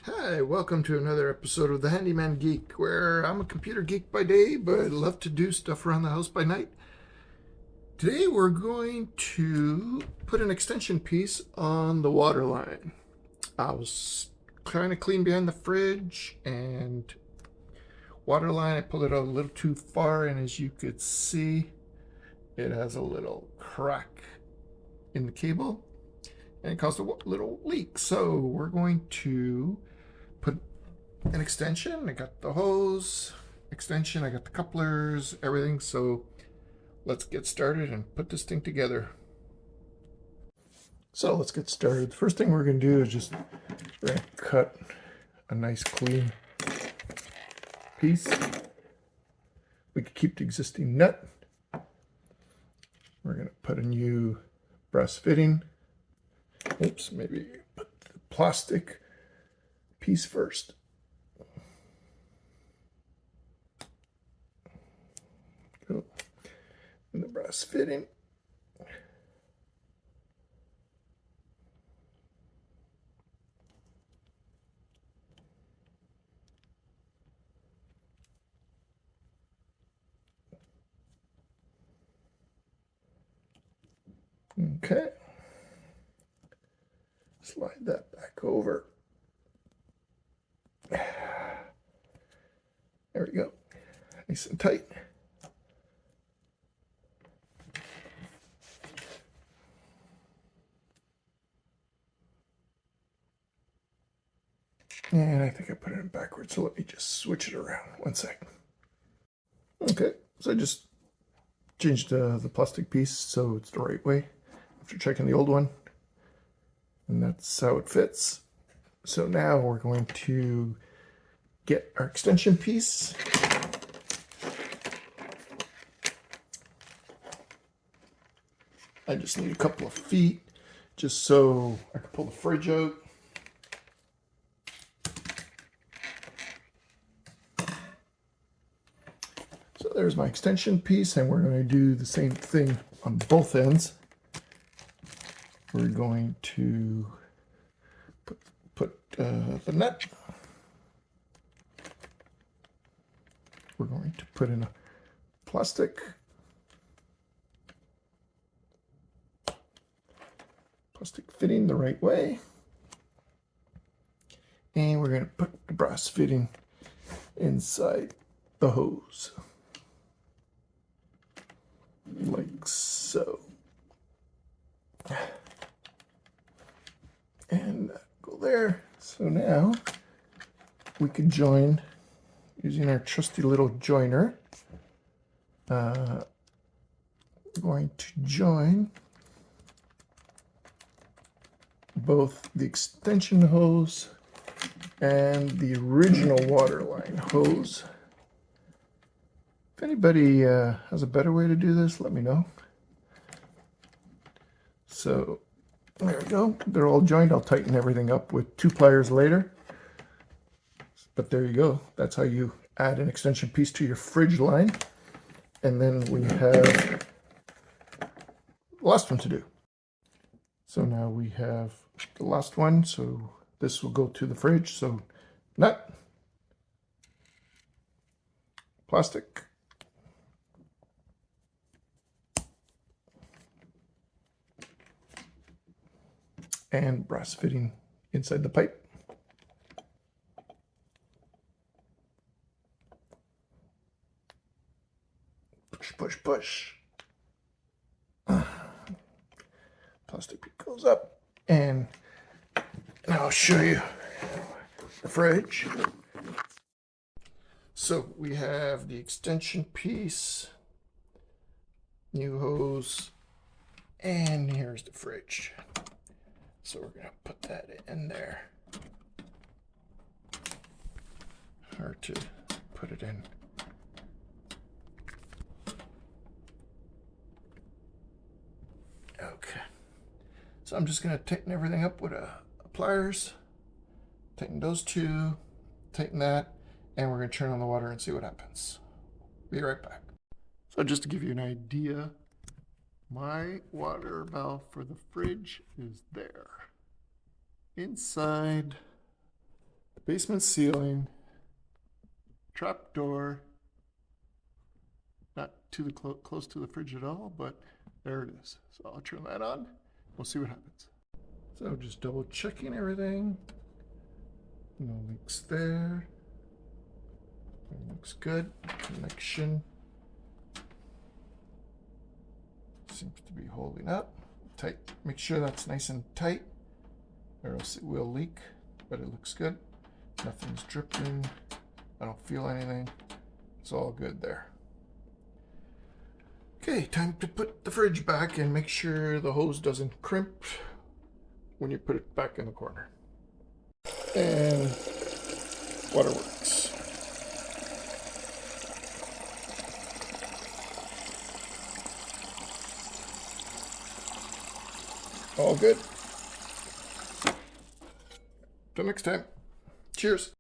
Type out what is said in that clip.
Hi, welcome to another episode of The Handyman Geek, where I'm a computer geek by day, but I love to do stuff around the house by night. Today we're going to put an extension piece on the water line. I was trying to clean behind the fridge and water line, I pulled it out a little too far, and as you could see, it has a little crack in the cable and it caused a little leak. So we're going to put an extension. I got the hose extension, I got the couplers, everything. So let's get started and put this thing together. So let's get started. The first thing we're going to do is just cut a nice clean piece. We could keep the existing nut. We're going to put a new brass fitting. Oops, maybe put the plastic piece first. Go. And the brass fitting. Okay. Slide that back over. There we go. Nice and tight. And I think I put it in backwards, so let me just switch it around. One sec. Okay, so I just changed the plastic piece so it's the right way after checking the old one. And that's how it fits. So now we're going to get our extension piece. I just need a couple of feet just so I can pull the fridge out. So there's my extension piece, and we're going to do the same thing on both ends. We're going to put the nut. We're going to put in a plastic fitting the right way. And we're going to put the brass fitting inside the hose. Like so. And go there. So now we can join using our trusty little joiner. We're going to join both the extension hose and the original waterline hose. If anybody has a better way to do this, let me know. So there we go. They're all joined. I'll tighten everything up with 2 pliers later. But there you go. That's how you add an extension piece to your fridge line. And then we have the last one to do. So now we have the last one. So this will go to the fridge. So nut, plastic, and brass fitting inside the pipe. Push, push, push. Plastic piece goes up, and now I'll show you the fridge. So we have the extension piece, new hose, and here's the fridge. So we're going to put that in there. Hard to put it in. Okay. So I'm just going to tighten everything up with a pliers. Tighten those 2, tighten that, and we're going to turn on the water and see what happens. Be right back. So just to give you an idea, my water valve for the fridge is there. Inside basement ceiling, trap door, not too close to the fridge at all, but there it is. So I'll turn that on. We'll see what happens. So just double checking everything. No leaks there. Everything looks good. Connection seems to be holding up. Tight. Make sure that's nice and tight, or else it will leak. But it looks good. Nothing's dripping. I don't feel anything. It's all good there. Okay, time to put the fridge back and make sure the hose doesn't crimp when you put it back in the corner. And waterworks. All good. Till next time. Cheers.